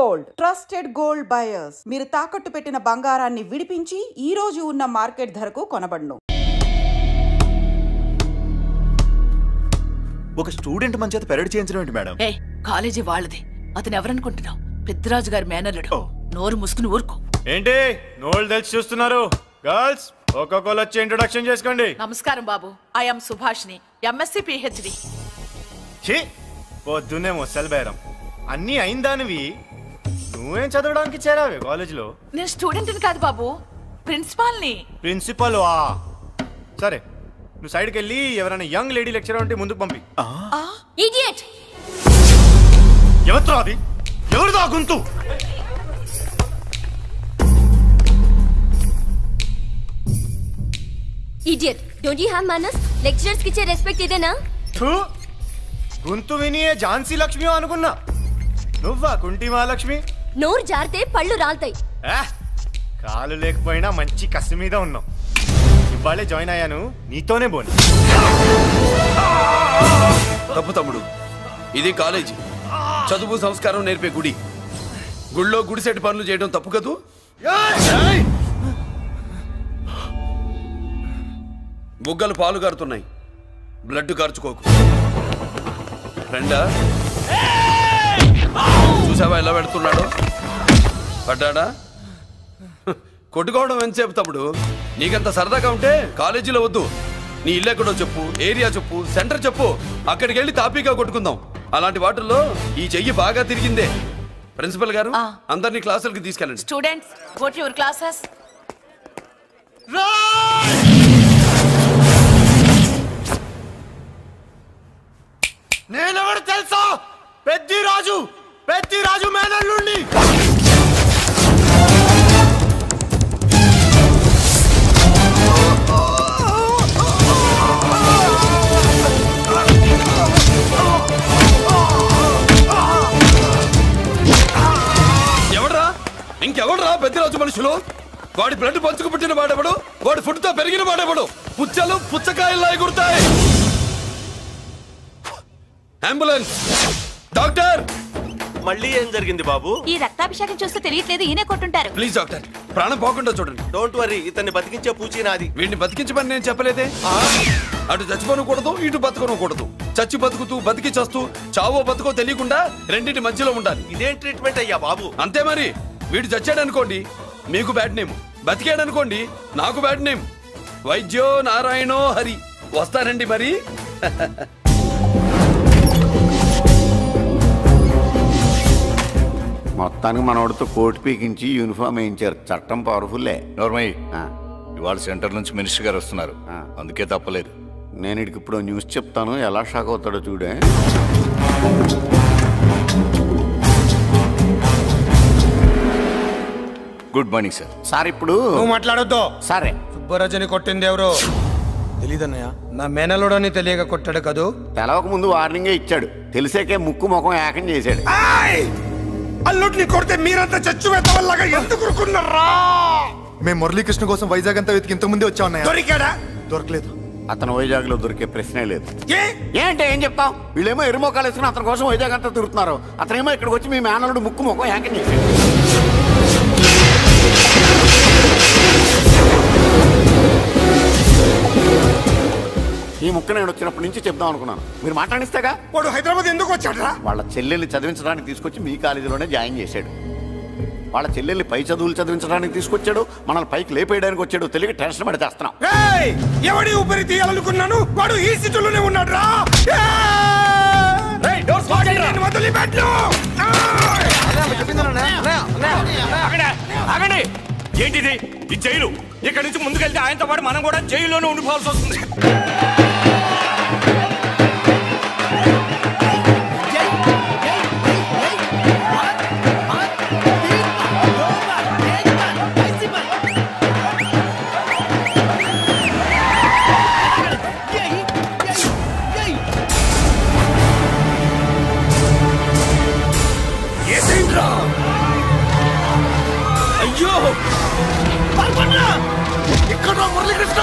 Gold, trusted gold buyers. మీరు తాకట్టు పెట్టిన బంగారాన్ని విడిపించి ఈ రోజు ఉన్న మార్కెట్ ధరకు కొనబడును. ఒక స్టూడెంట్ మన చేత పెరడ్ చేయించడం ఏంటి మేడం? కాలేజీ వాళ్ళది. అతను ఎవరనుకుంటున్నావు? పెద్దరాజు గారి మేనల్లుడు. నోరు ముసుకుని ఊరుకో. ఏంటి నోళ్ళు తెలిసి చూస్తున్నారు? గర్ల్స్ ఒక్కొక్కరు వచ్చి ఇంట్రొడక్షన్ చేసుకోండి. నమస్కారం బాబు, ఐఎమ్ సుభాష్ని, ఎంఎస్సి పిహెచ్డి. పొద్దున్నే మొసలు బేరం అన్నీ అయిందానివి, నువ్వేం చదవడానికి చేరావే కాలేజీలో? నేను స్టూడెంట్ని కాదు బాబు, ప్రిన్సిపాల్ని. ప్రిన్సిపల్ వా? సరే, నువ్వు సైడ్కి వెళ్ళి ఎవరైనా యంగ్ లేడీ లెక్చరర్ ఉంటే ముందుకు పంపి. ఇడియట్! ఎవరితో అది? ఎవరిదో ఆ గొంతు? Idiot! Don't you have manners? Lecturers కి ఇచ్చే రెస్పెక్ట్ ఇదేనా? గొంతు విని ఝాన్సీ లక్ష్మి అనుకున్నా, నువ్వా కుంటి మహాలక్ష్మి? నోరు జారితే పళ్ళు రాల్తాయి. కాలు లేకపోయినా మంచి కసి మీద ఉన్నావు. ఇవాళే జాయిన్ అయ్యాను, నీతోనే బోని. తప్పు తమ్ముడు, ఇది కాలేజీ, చదువు సంస్కారం నేర్పే గుడి. గుళ్ళో గుడిసెట్ పనులు చేయడం తప్పు కదూ? బుగ్గలు పాలు కారుతున్నాయి, బ్లడ్ కార్చుకోకు. ఫ్రెండా, చూసావా ఎలా పెడుతున్నాడు? పడ్డాడా? కొట్టుకోవడం ఎంతసేపు తమ్ముడు? నీకంత సరదాగా ఉంటే కాలేజీలో వద్దు. నీ ఇల్లు ఎక్కడో చెప్పు, ఏరియా చెప్పు, సెంటర్ చెప్పు, అక్కడికి వెళ్ళి తాపీగా కొట్టుకుందాం. అలాంటి వాటిల్లో ఈ చెయ్యి బాగా తిరిగిందే. ప్రిన్సిపల్ గారు, అందరినీ క్లాసులకి తీసుకెళ్ళండి. Students, go to your classes. నేనెవరు తెలుసా? పెద్దిరాజు, పెద్దిరాజు మేనల్లుండి. ఎవడ్రా? ఇంకెవడ్రా పెద్దిరాజు మనుషులు? వాడి బ్లడ్ పంచుకు పుట్టిన వాడెవడు? వాడి ఫుడ్ తో పెరిగిన వాడెవడు? పుచ్చలు పుచ్చకాయల్లా ఎగురుతాయి. అంబులెన్స్! డాక్టర్! మళ్ళీ ఏం జరిగింది బాబు? ఈ రక్తాభిషేకం చూస్తే తెలియట్లేదు, ఈయనే కొట్టుంటారు. ప్లీజ్ డాక్టర్, ప్రాణం పోకుండా చూడండి. డోంట్ వరీ, ఇతన్ని బతికించే పూచి నాది. వీడిని బతికించమని నేను చెప్పలేదే. అటు చచ్చిపోనకూడదు, ఇటు బతకనకూడదు. చచ్చి బతుకుతూ బతికి చస్తూ చావో బతుకో తెలియకుండా రెండింటి మధ్యలో ఉండాలి. ఇదేం ట్రీట్మెంట్ అయ్యా బాబు? అంతే మరి. వీడు చచ్చాడనుకోండి మీకు బ్యాడ్ నేమ్, బతికాడనుకోండి నాకు బ్యాడ్ నేమ్. వైద్యో నారాయణో హరి. వస్తానండి మరి. మొత్తానికి మనోడితో కోట్ పీకించి యూనిఫామ్ వేయించారు. చట్టం పవర్ఫుల్లే. నోర్మయ్య, ఇవాళ సెంటర్ నుంచి మినిస్టర్ గారు వస్తున్నారు, అందుకే తప్పలేదు. నేను ఇడికి ఇప్పుడు న్యూస్ చెప్తాను, ఎలా షాక్ అవుతాడో చూడే. Good morning sir. సార్ ఇప్పుడు నువ్వు మాట్లాడొద్దు. సరే, సుబ్బరాజుని కొట్టింది ఎవరు? తెలీదన్నయ్య. నా మేనలోడని తెలియక కొట్టాడు కదూ. తెలవక ముందు వార్నింగే ఇచ్చాడు, తెలిసాకే ముక్కు ముఖం ఏకం చేశాడు. అల్లుడిని కొడితే మీరంతా చచ్చు వెతవల్లాగా ఎందుకు ఊరుకున్నారా? మేము మురళీకృష్ణ కోసం వైజాగ్ అంతా వెతికి ఇంతకు ముందే వచ్చా. దొరికాడా? దొరకలేదు. అతను వైజాగ్ లో దొరికే ప్రశ్నే లేదు. ఏంటే ఏం చెప్తాం? వీళ్ళేమో ఎరుమోకాలు వేసుకుని అతని కోసం వైజాగ్ అంతా తిరుగుతున్నారు. అతనేమో ఇక్కడికి వచ్చి మీ మేనలుడు ముక్కు ముఖం ఏకం చేశాడు. ఈ ముక్క నేను వచ్చినప్పటి నుంచి చెప్దాం అనుకున్నాను, మీరు మాట్లాడిస్తేగా. వాడు హైదరాబాద్ ఎందుకు వచ్చాడరా? వాళ్ళ చెల్లెల్ని చదివించడానికి తీసుకొచ్చి మీ కాలేజీలోనే జాయిన్ చేశాడు. వాళ్ళ చెల్లెల్ని పై చదువులు చదివించడానికి తీసుకొచ్చాడు, మనల్ని పైకి లేపేయడానికి వచ్చాడు. తెలియక టెన్షన్ పడి చేస్తున్నాం. ఎవడి ఊపిరి తీయాలనుకున్నాను, వాడు ఈ సిటీలోనే ఉన్నాడు రా. ఏంటిది? ఈ జైలు. ఇక్కడ నుంచి ముందుకెళ్తే ఆయనతో పాటు మనం కూడా జైల్లోనే ఉండిపోవాల్సి వస్తుంది. అయ్యో ఇక్కడ మురళీకృష్ణ!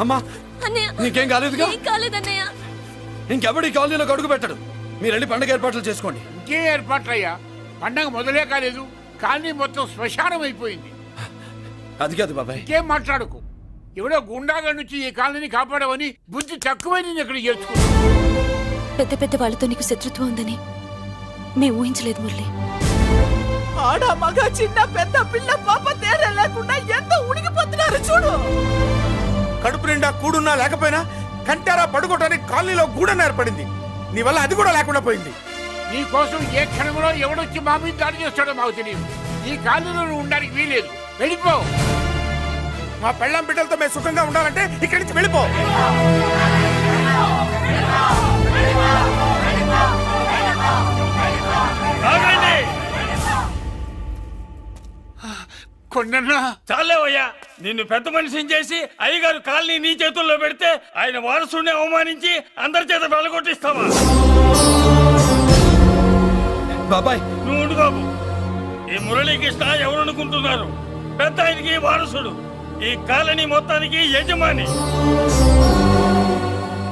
అమ్మా నీకేం కాలేదుగా? కాలేదన్నయ్య. ఇంకెవడి కాలనీలో అడుగు పెట్టడు. మీరు వెళ్ళి పండుగ ఏర్పాట్లు చేసుకోండి. ఇంకే ఏర్పాట్లయ్యా? పండగ మొదలే కాలేదు, కాలనీ మొత్తం శ్మశానం అయిపోయింది. అది కాదు బాబాయ్. ఇంకేం మాట్లాడుకు. ఎవడో గుండాగా నుంచి ఈ కాలనీని కాపాడవని బుద్ధి తక్కువై నేను ఇక్కడ చేర్చుకో. పెద్ద పెద్ద వాళ్ళతో నీకు శత్రుత్వం ఉందని మేము ఊహించలేదు మురళి. ఆడ మగ చిన్న పెద్ద పిల్ల పాప తేడా లేకుండా ఎంత ఉడికిపోతున్నారు చూడు. కడుపు నిండా కూడున్నా లేకపోయినా కంటారా పడుకోవటానికి కాలనీలో గూడన ఏర్పడింది. నీ వల్ల అది కూడా లేకుండా పోయింది. నీ కోసం ఏ క్షణంలో ఎవడొచ్చి మా మీద దాడి చేస్తాడో మాకు తెలియదు. ఈ కాలనీలో నువ్వు ఉండడానికి వీలేదు. వెళ్ళిపో. మా పెళ్ళాం బిడ్డలతో మేము సుఖంగా ఉండాలంటే ఇక్కడి నుంచి వెళ్ళిపో. కొండన్నా చాలేవయ్యా, నిన్ను పెద్ద మనిషిని చేసి అయ్యగారు కాలనీ నీ చేతుల్లో పెడితే ఆయన వారసుని అవమానించి అందరి చేత వెళ్ళగొట్టిస్తావా? బాబాయ్ నువ్వు ఉండు బాబు. ఈ మురళీకృష్ణ ఎవరనుకుంటున్నారు? పెద్ద ఆయనకి వారసుడు, ఈ కాలనీ మొత్తానికి యజమాని.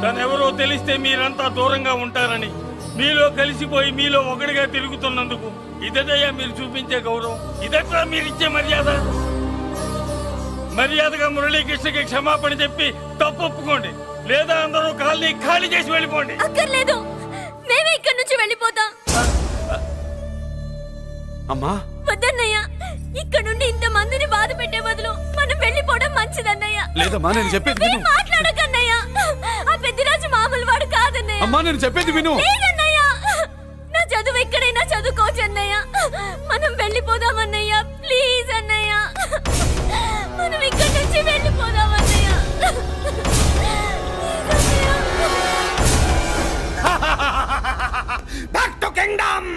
తనెవరో తెలిస్తే మీరంతా దూరంగా ఉంటారని మీలో కలిసిపోయి మీలో ఒకటిగా తిరుగుతున్నందుకు ఇదటయ్యా మీరు చూపించే గౌరవం, ఇదట్లా మీరిచ్చే మర్యాద. మర్యాదగా మురళీకృష్ణకి క్షమాపణ చెప్పి తప్పు ఒప్పుకోండి, లేదా అందరూ కాలనీ ఖాళీ చేసి వెళ్ళిపోండి. అక్కర్లేదు, మేమే ఇక్కడి నుంచి వెళ్ళిపోతాం. అమ్మా వద్దన్నయ్య, ఇక్కడ నుండి ఇంత మందిని బాధ పెట్టే బదులు మనం వెళ్ళిపోవడం మంచిదన్నయ్య. లేదమ్మా, నేను చెప్పేది విను. మాట్లాడకన్నయ్య, ఆ పెద్దిరాజు మామూలు వాడు కాదన్నయ్య. అమ్మా నేను చెప్పేది విను. లేదన్నయ్య, నా చదువు ఎక్కడైనా చదువుకోవచ్చు అన్నయ్య. మనం వెళ్ళిపోదామన్నయ్య, ప్లీజ్ అన్నయ్య. మనం ఇక్కడి నుంచి వెళ్ళిపోదామన్నయ్య. Back to kingdom.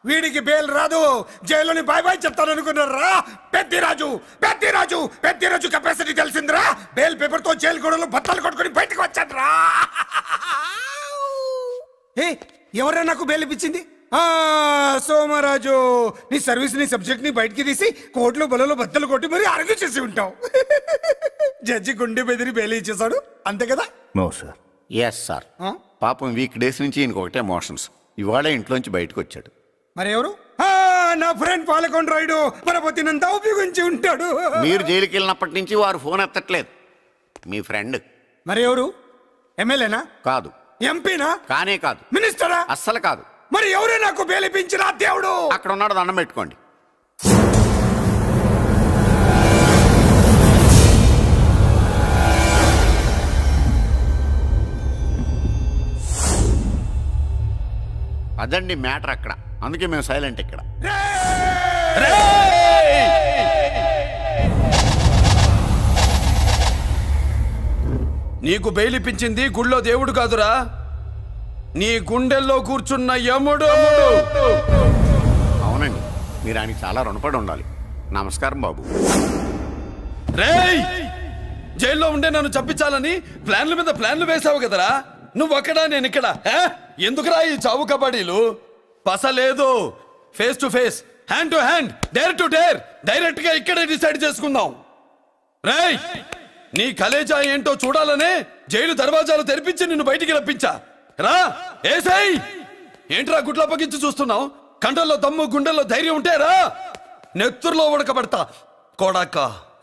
వీడికి బెయిల్ రాదు, జైల్లోని బాయ్ బాయ్ చెప్తాను అనుకున్నారా? పెద్దిరాజు పెద్దిరాజు పెద్దిరాజు కెపాసిటీ తెలిసిందిరా. బెయిల్ పేపర్ తో జైలు గోడలు బట్టలు కొట్టుకుని బయటకు వచ్చాడ్రా. ఏ ఎవరా నాకు బెయిల్ ఇప్పించింది? సోమరాజు, నీ సర్వీస్ నీ సబ్జెక్ట్ ని బయటికి తీసి కోర్టులో బలలో బద్దలు కొట్టి మరి ఆర్గ్యూ చేసి ఉంటావు. జడ్జి గుండె బెదిరి బెయిల్ ఇచ్చేసాడు, అంతే కదా? No sir. Yes sir. పాపం వీక్ డేస్ నుంచి ఈయనకు ఒకటే మోషన్స్. ఇవాళ ఇంట్లోంచి బయటకు వచ్చాడు. మరి ఎవరు? నా ఫ్రెండ్ పాలకొండ రాయుడు పరపతినంతా ఉపయోగించి ఉంటాడు. మీరు జైలుకి వెళ్ళినప్పటి నుంచి వారు ఫోన్ ఎత్తట్లేదు. మీ ఫ్రెండ్. మరి ఎవరు? ఎమ్మెల్యేనా? కాదు. ఎంపీనా? కానే కాదు. మినిస్టరా? అస్సలు కాదు. మరి ఎవరే నాకు బేలిపించిన దేవుడు? అక్కడ ఉన్నాడు, దండం పెట్టుకోండి. అదండి మ్యాటర్ అక్కడ. అందుకే మేము సైలెంట్ ఇక్కడ. నీకు బెయిలిపించింది గుళ్ళో దేవుడు కాదురా, నీ గుండెల్లో కూర్చున్న యముడు. అవునండి, మీరు ఆయనకి చాలా రుణపడి ఉండాలి. నమస్కారం బాబు. రేయ్, జైల్లో ఉండే నన్ను చంపించాలని ప్లాన్ల మీద ప్లాన్లు వేసావు కదరా. నువ్వక్కడా నేను ఇక్కడ. ఎందుకురా ఈ చావు కబడ్డీలు? పసలేదు. Face to face, hand to hand, dare to dare, direct గా ఇక్కడే డిసైడ్ చేసుకుందాం. రేయ్, నీ కలేజా ఏంటో చూడాలనే జైలు దర్వాజాలు తెరిపించి నిన్ను బయటికి రప్పించా. రా ఏసై. ఏంట్రా గుడ్ల పగించి చూస్తున్నావు? కండల్లో దమ్ము, గుండెల్లో ధైర్యం ఉంటే రా, నెత్తురులో ఉడకబడతా కొడాక.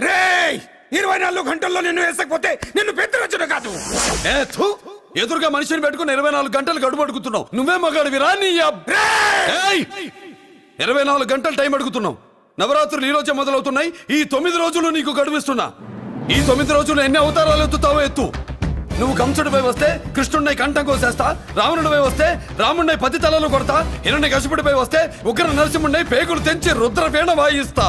రేయ్, 24 గంటల్లో నిన్ను వేసకపోతే నిన్ను పెద్దరొచ్చును కాదు. ఎదురుగా మనిషిని పెట్టుకుని 24 గంటలు గడుపు అడుగుతున్నావు. నువ్వే మగాడివిరా? నీ 24 గంటలు టైం అడుగుతున్నావు. నవరాత్రులు ఈ రోజే మొదలవుతున్నాయి. ఈ 9 రోజులు నీకు గడువిస్తున్నా. ఈ 9 రోజులు ఎన్ని అవతారాలు ఎత్తుతావో ఎత్తు. నువ్వు కంసుడిపై వస్తే కృష్ణుడిని కంఠం కోసేస్తా, రావణుడిపై వస్తే రాముడిని 10 తలలు కొడతా, హిరణ్యకశిపుడిపై వస్తే ఉగ్ర నరసింహుడిని పేగులు తెంచి రుద్రవీణ వాయిస్తా.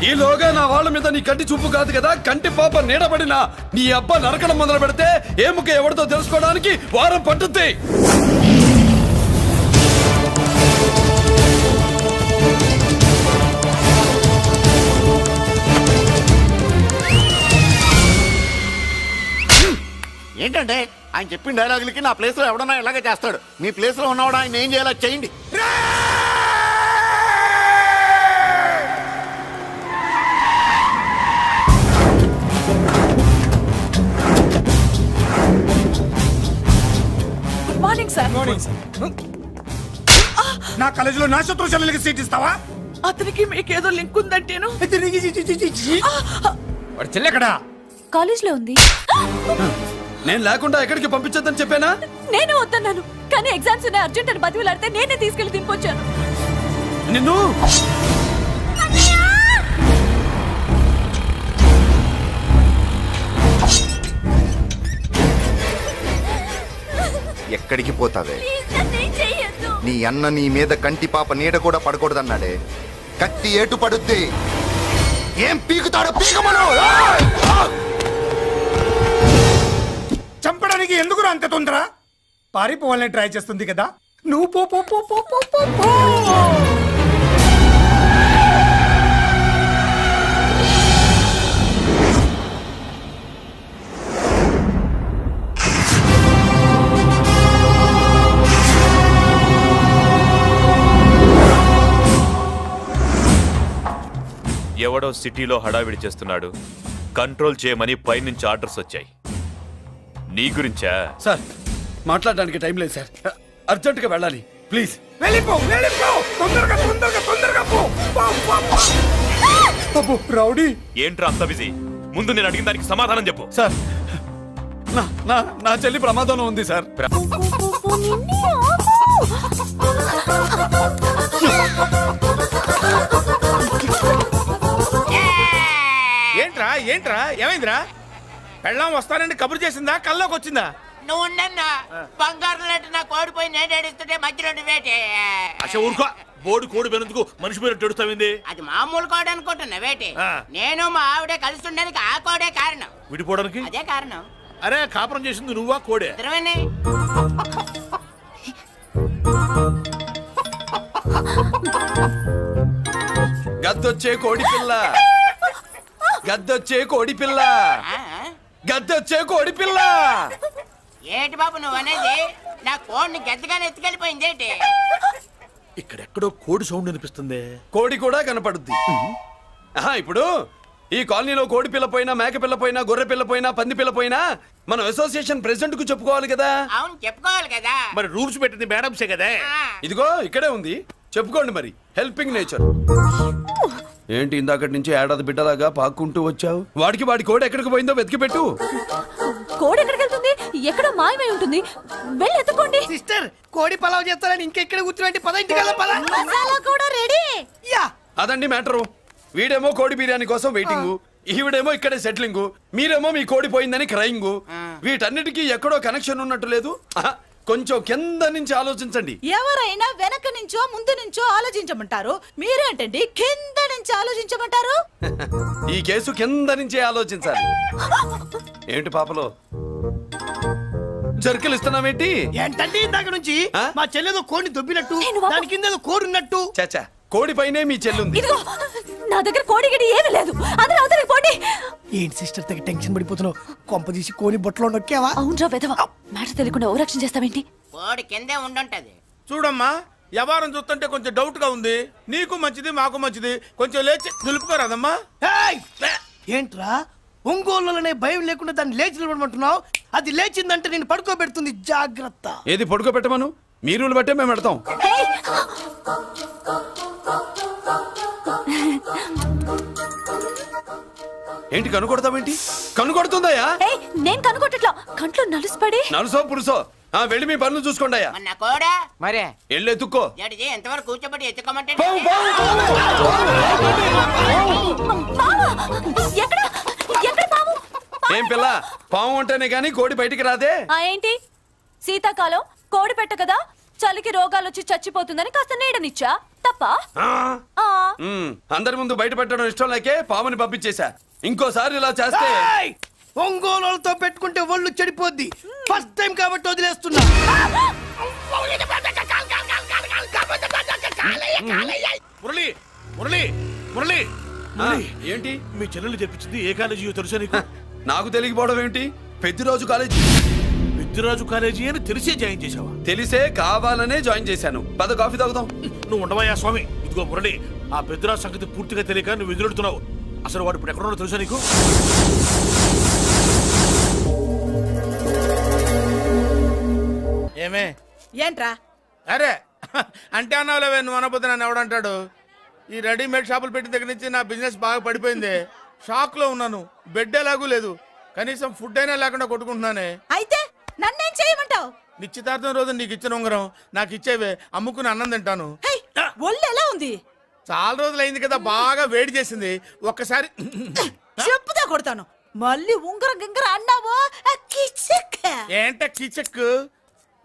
ఈలోగా నా వాళ్ళ మీద నీ కంటి చూపు కాదు కదా, కంటి పాప నీడబడినా నీ అబ్బా నరకడం మొదలు పెడితే ఏముక ఎవరితో తెలుసుకోవడానికి వారం పట్టుద్ది. ఏంటంటే ఆయన చెప్పిన డైలాగులకి నా ప్లేస్ లో ఎవడన్నా ఎలాగే చేస్తాడు. మీ ప్లేస్ లో ఉన్నవాడు ఆయన ఏం చేయాలో చేయండి. Good morning sir. నా కాలేజీలో నా శత్రు చెల్లెలకి సీట్ ఇస్తావా? అతనికి మీకేదో లింక్ ఉందంటేను. వాడు చెల్లెక్కడా? కాలేజ్ లో ఉంది. నేను లేకుండా ఎక్కడికి పంపించొద్దని చెప్పానా? నేను వద్దన్నాను, కానీ ఎగ్జామ్స్ ఉన్నాయి అర్జెంట్ అని బతిలాడితే నేనే తీసుకెళ్లి దింపొచ్చాను. నిన్ను ఎక్కడికి పోతావే? నీ అన్న నీ మీద కంటి పాప నీడ కూడా పడకూడదన్నాడే. కత్తి ఏటు పడుద్ది. ఏం పీకుతాడో పీకమను. చంపడానికి ఎందుకు అంత తొందర? పారిపోవాలని ట్రై చేస్తుంది కదా. నువ్వు పో పో పో పో పో పో పో. ఎవడో సిటీలో హడావిడి చేస్తున్నాడు, కంట్రోల్ చేయమని పైనుంచి ఆర్డర్స్ వచ్చాయి. నీ గురించా? సార్, మాట్లాడడానికి టైం లేదు సార్, అర్జెంటుగా వెళ్ళాలి ప్లీజ్. వెళ్ళిపో వెళ్ళిపో, తొందరగా తొందరగా తొందరగా పో. అబ్బో రౌడీ, ఏంట్రా అంత బిజీ? ముందు నేను అడిగిన దానికి సమాధానం చెప్పు. సార్, నా చెల్లి ప్రమాదంలో ఉంది సార్. ఏంట్రా ఏంట్రా ఏమైందిరా? పెళ్ళాం వస్తానండి కబురు చేసిందా, కల్లోకి వచ్చిందా? నువ్వు ఉండన్నా బంగారం లాంటి నా కోడిపోయి నేను ఏడుస్తుంటే మధ్యలో నువ్వేటే. అసలు ఊరుకో, బోర్డు కోడి పెనందుకు మనిషి మీద తెడుస్తావింది. అది మామూలు కోడి అనుకుంటున్నా వేటి. నేను మా ఆవిడే కలిసి ఉండడానికి ఆ కోడే కారణం. విడిపోవడానికి అదే కారణం. అరే కాపురం చేసింది నువ్వా కోడే? ఇద్దరమేనే. గద్దొచ్చే కోడి పిల్ల, గద్దొచ్చే కోడి పిల్ల, గద్దొచ్చే కోడి పిల్ల. ఏంటి బాబు నువ్వు అనేది? నా కోడిని గద్దగానే ఎత్తుకెళ్ళిపోయింది ఏంటి? ఇక్కడెక్కడో కోడి సౌండ్ అనిపిస్తుంది. కోడి కూడా కనపడుద్ది. ఇప్పుడు ఈ కాలనీలో కోడి పిల్ల పోయినా, మేక పిల్ల పోయినా, గొర్రె పిల్ల పోయినా, పంది పిల్ల పోయినా మనం అసోసియేషన్ ప్రెసిడెంట్ కు చెప్పుకోవాలి కదా. అవును చెప్పుకోవాలి కదా. మరి రూల్స్ పెట్టింది మేడంసే కదా. ఇదిగో ఇక్కడే ఉంది, చెప్పుకోండి మరి. Helping nature. ఏంటి ఇందాకటి నుంచి ఏడాది బిడ్డలాగా పాక్కుంటూ వచ్చావు? వాడికి వాడి కోడి ఎక్కడికి పోయిందో వెతికి పెట్టు. కోడి ఎక్కడికి వెళ్తుంది? ఎక్కడో మాయమై ఉంటుంది. వెళ్ళి ఎత్తుకోండి. సిస్టర్, కోడి పలావ్ చేస్తారని ఇంకెక్కడ కూర్చోండి. పద ఇంటికి పద. మసాలా కూడా రెడీ. యా అదండి మ్యాటరు. వీడేమో కోడి బిర్యానీ కోసం వెయిటింగ్, ఈవిడేమో ఇక్కడే సెటిలింగ్, మీరేమో మీ కోడి పోయిందని క్రయింగ్. వీటన్నిటికీ ఎక్కడో కనెక్షన్ ఉన్నట్టు లేదు. కొంచెం కింద నుంచి ఆలోచించండి. ఎవరైనా వెనక నుంచో ముందు నుంచో ఆలోచించమంటారు, మీరేంటండి కింద నుంచి ఆలోచించమంటారు? ఈ కేసు కింద నుంచే ఆలోచించాలి. ఏంటి పాపలో జర్కలు ఇస్తున్నావేంటి? ఏంటండి ఇందాక నుంచి మా చెల్లెదో కోడిని దొబ్బినట్టు, దాని కింద కోడి ఉన్నట్టు. చాచా, కోడి పైనే మీ చెల్లుంది. నా దగ్గర కోడి గిడి ఏమీ లేదు. అందరూ అవతలికి పోండి. ఏంటి సిస్టర్ తెగ టెన్షన్ పడిపోతున్నావు? కొంప తీసి కోడి బొట్టలో నొక్కావా? అవునరా వెధవ, మ్యాటర్ తెలియకుండా ఓ రక్షణ చేస్తావేంటి? కోడి కిందే ఉండుంటది. చూడమ్మా, వ్యవహారం చూస్తుంటే కొంచెం డౌట్ గా ఉంది. నీకు మంచిది, మాకు మంచిది. కొంచెం లేచి నిలుపుకోరాదమ్మా. ఏంట్రా ఒంగోలులోనే భయం లేకుండా దాన్ని లేచి నిలబడమంటున్నావు? అది లేచిందంటే నేను పడుకోబెడుతుంది. జాగ్రత్త. ఏది పడుకోబెట్టమను? మీ రూల్ బట్టే మేము పెడతాం. ఏంటి కనుకొడతావేంటి? కనుకొడుతుందయ్యా? నేను కనుకొట్టట్లా, కంట్లో నలుసుపడి. నలుసో పురుసో వెళ్ళి మీ పనులు చూసుకోండి అయ్యా. మరే వెళ్ళి ఎత్తుక్కో. ఎంతవరకు కూర్చోబెట్టి ఎత్తుకోమంటే ఏం పిల్ల, పాము అంటేనే గాని కోడి బయటికి రాదే? ఏంటి శీతాకాలం కోడి పెట్ట కదా, చలికి రోగాలు వచ్చి చచ్చిపోతుందని కాస్త నీడనిచ్చా. తప్ప అందరి ముందు బయట పెట్టడం ఇష్టం లేకే పాముని పంపించేశా. ఇంకోసారి ఇలా చేస్తే ఒంగోలుతో పెట్టుకుంటే ఒళ్ళు చెడిపోద్ది. ఫస్ట్ టైం కాబట్టి వదిలేస్తున్నా. మురళి మురళి మురళి ఏంటి మీ చెల్లెలు చెప్పించింది? ఏ కాలేజీ తెలుసా నీకు? నాకు తెలియకపోవడం ఏంటి? పెద్దిరాజు కాలేజీ. పెద్దిరాజు కాలేజీ అని తెలిసే జాయిన్ చేసావా? తెలిసే కావాలనే జాయిన్ చేశాను. పద కాఫీ తాగుదాం. నువ్వు ఉండవయ్యా స్వామి. ఇదిగో మురళి, ఆ పెద్దిరాజు సంగతి పూర్తిగా తెలియక నువ్వు ఎదురెడుతున్నావు. అసలు వాడు ఇప్పుడు ఎక్కడున్నాడో తెలుసా నీకు? ఏమే ఏంట్రా? అరే అంటే అన్నావులేవే, నువ్వు అనబోద్దు నన్ను ఎవడంటాడు. ఈ రెడీమేడ్ షాపులు పెట్టిన దగ్గర నుంచి నా బిజినెస్ బాగా పడిపోయింది. షాక్ లో ఉన్నాను. బెడ్ ఎలాగూ లేదు, కనీసం ఫుడ్ అయినా లేకుండా కొట్టుకుంటున్నానే. అయితే నన్నేం చేయమంటావు? నిశ్చితార్థం రోజు నీకు ఇచ్చిన ఉంగరం నాకు ఇచ్చేవే, అమ్ముకుని అన్నం తింటాను. ఒళ్ళు ఎలా ఉంది? చాలా రోజులు అయింది కదా, బాగా వేడి చేసింది. ఒక్కసారి చెప్పుదా కొడతాను. మళ్ళీ ఉంగరం గింగర అన్నావో ఏంట కిచక్?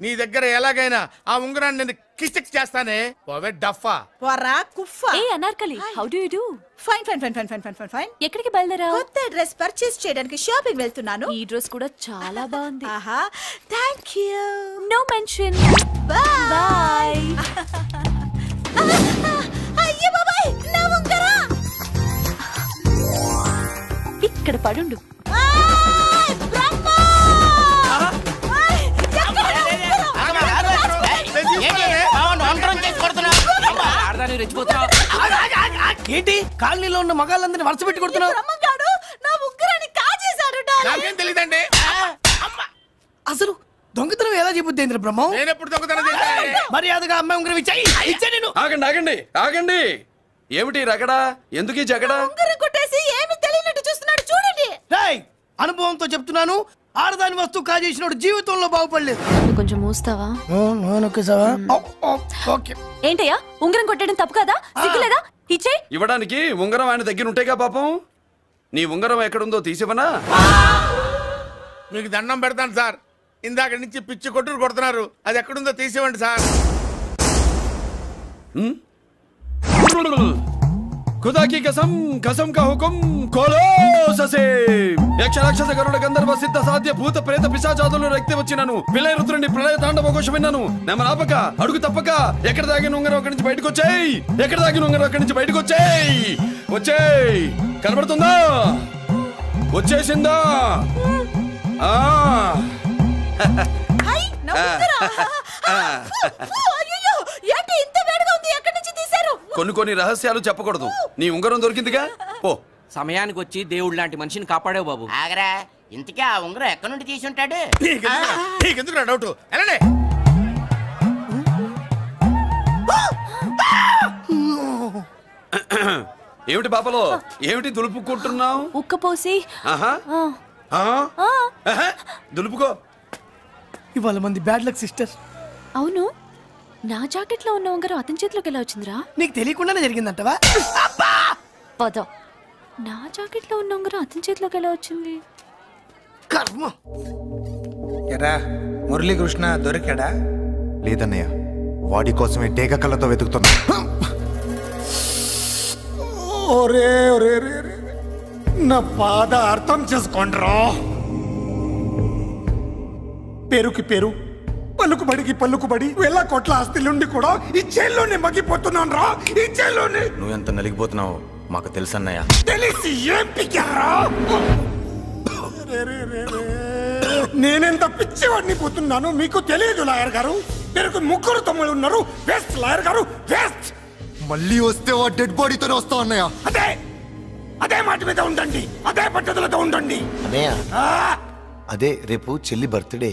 నీ దగ్గర ఎలాగైనా ఆ ఉంగరాన్ని నేను కిచక్ చేస్తానే. పోవే డఫా. వరా కుఫా. ఏ Anarkali, how do you do? Fine fine fine fine fine fine fine. ఎక్కడికి బయలుదేరా? కొత్త డ్రెస్ పర్చేస్ చేయడానికి షాపింగ్ వెళ్తున్నాను. ఈ డ్రెస్ కూడా చాలా బాగుంది. ఆహా, థాంక్యూ. No mention. బై. అయ్యో బాబాయ్, నా ఉంగరా ఇక్కడ పడుండు. ఏంటి కాలనీలో ఉన్న మగాళ్ళందరినీ వరుస పెట్టి కొడుతున్నావు? నా ఉంగరాన్ని కాజేశాడు. నాకేం తెలియదండి. అసలు దొంగతనం ఎలా చెబుద్ది బ్రహ్మం? నేను ఎప్పుడు దొంగతనం చేశాను? మర్యాదగా అమ్మాయి ఉంగరం ఇచ్చా. ఆగండి ఆగండి ఆగండి. ఏమిటి రగడా? ఎందుకు జగడా? ఉంగరం కొట్టేసి ఏమి తెలియనట్టు చూస్తున్నాడు చూడండి. రేయ్, అనుభవంతో చెప్తున్నాను, ఆడదాని వస్తువు కాజేసినోడు జీవితంలో బాగుపడలేదు. కొంచెం మూస్తావా? ఏంటయ్యా, ఉంగరం కొట్టడం తప్పు కదా? సిగ్గులేదా? ఇచ్చే. ఇవ్వడానికి ఉంగరం ఆయన దగ్గర ఉంటేగా పాపం. నీ ఉంగరం ఎక్కడుందో తీసివనా? మీకు దండం పెడతాను సార్. ఇందాక నుంచి పిచ్చి కొట్టుడు కొడుతున్నారు. అది ఎక్కడుందో తీసివ్వండి సార్. खुदा की कसम, कसम का हुकुम, खोलो ससे. యక్ష రాక్షస గరుడ గంధర్వ సిద్ధ సాధ్య భూత ప్రేత పిశాచాదులను రక్తి వచ్చినాను. విలయ రుద్రుని ప్రళయ తాండవ ఘోష విన్నాను. నెమరాపక అడుగు తప్పక ఎక్కడ దాగిన ఉంగరం అక్కడి నుంచి బయటకు వచ్చేయ్. ఎక్కడ దాగిన ఉంగరం అక్కడి నుంచి బయటకు వచ్చేయ్. వచ్చేయ్. కనబడుతుందా? వచ్చేసిందా? ఏంటి ఇంత వేడిగా ఉంది? ఎక్కడి నుంచి తీశారు? కొన్ని రహస్యాలు చెప్పకూడదు. నీ ఉంగరం దొరికిందిగా, పో. సమయానికి వచ్చి దేవుడు లాంటి మనిషిని కాపాడావు బాబు. ఆగరా, ఇంతకీ ఆ ఉంగరం ఎక్కడి నుండి తీసి ఉంటాడు? నీకెందుకు డౌట్? వెళ్ళండి. ఏమిటి పాపలో, ఏమిటి దులుపుకుంటున్నావు? ఉక్కపోసి దులుపుకో. ఇవాళ మంది బ్యాడ్ లక్ సిస్టర్. అవును, నా జాకెట్ లో ఉన్న ఉంగరం అతని చేతిలోకి ఎలా వచ్చిందిరా? నీకు తెలియకుండానే జరిగిందంటవా? పద. నా జాకెట్ లో ఉన్న ఉంగరం అతని చేతిలోకి ఎలా వచ్చింది? కర్మ. ఎరా మురళీకృష్ణ దొరికాడా? లేదన్నయ్య, వాడి కోసమే డేగ కళ్ళతో వెతుకుతున్నా. ఒరే ఒరే రే, నా బాధ అర్థం చేసుకోండిరా. పేరుకి పేరు, పలుకుబడికి పలుకుబడి, వేల కోట్ల ఆస్తిలుండి కూడా ఈ జైల్లోనే మగ్గిపోతున్నాను రా, ఈ జైల్లోనే. నువ్వెంత నలిగిపోతున్నావు మాకు తెలుసన్నయ్య. తెలిసి ఏం పిక్కారా? నేనెంత పిచ్చివాడిని పోతున్నాను మీకు తెలియదు లాయర్ గారు. మీరు ముగ్గురు తమ్ముళ్ళు ఉన్నారు. వేస్ట్ లాయర్ గారు, వేస్ట్. మళ్ళీ వస్తే ఆ డెడ్ బాడీతోనే వస్తావు అన్నయ్య. అదే మాట మీద ఉండండి, అదే పట్టుదలతో ఉండండి అన్నయ్య. అదే రేపు చెల్లి బర్త్డే.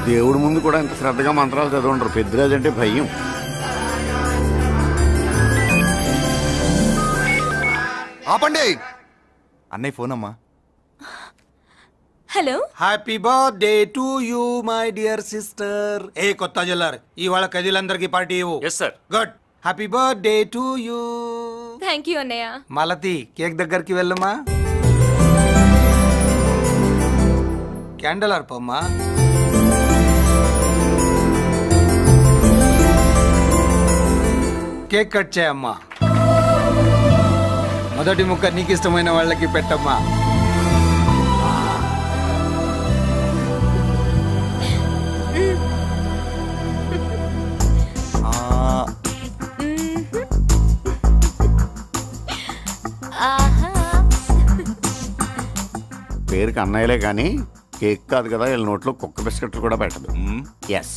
దేవుడి ముందు కూడా ఇంత శ్రద్ధగా మంత్రాలు చదవంటారు. పెద్దరాజు అంటే భయం. ఆపండి. అన్నయ్య ఫోన్ అమ్మా. Hello. Happy birthday to you my dear sister. ఏ కొత్త జల్లర్, ఇవాళ కదిలందరికీ పార్టీ ఇవ్వు. Yes sir. Good. Happy birthday to you. Thank you అన్నయ్య. మాలతి, కేక్ దగ్గరికి వెళ్ళమ్మా. క్యాండల్ అర్పమ్మా. కేక్ కట్ చేయమ్మా. మొదటి ముక్క నీకు ఇష్టమైన వాళ్ళకి పెట్టమ్మా. పేరుకి అన్నయ్యలే కానీ కేక్ కాదు కదా, వీళ్ళ నోట్లో కుక్క బిస్కెట్లు కూడా పెట్టదు. ఎస్.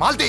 మాల్తీ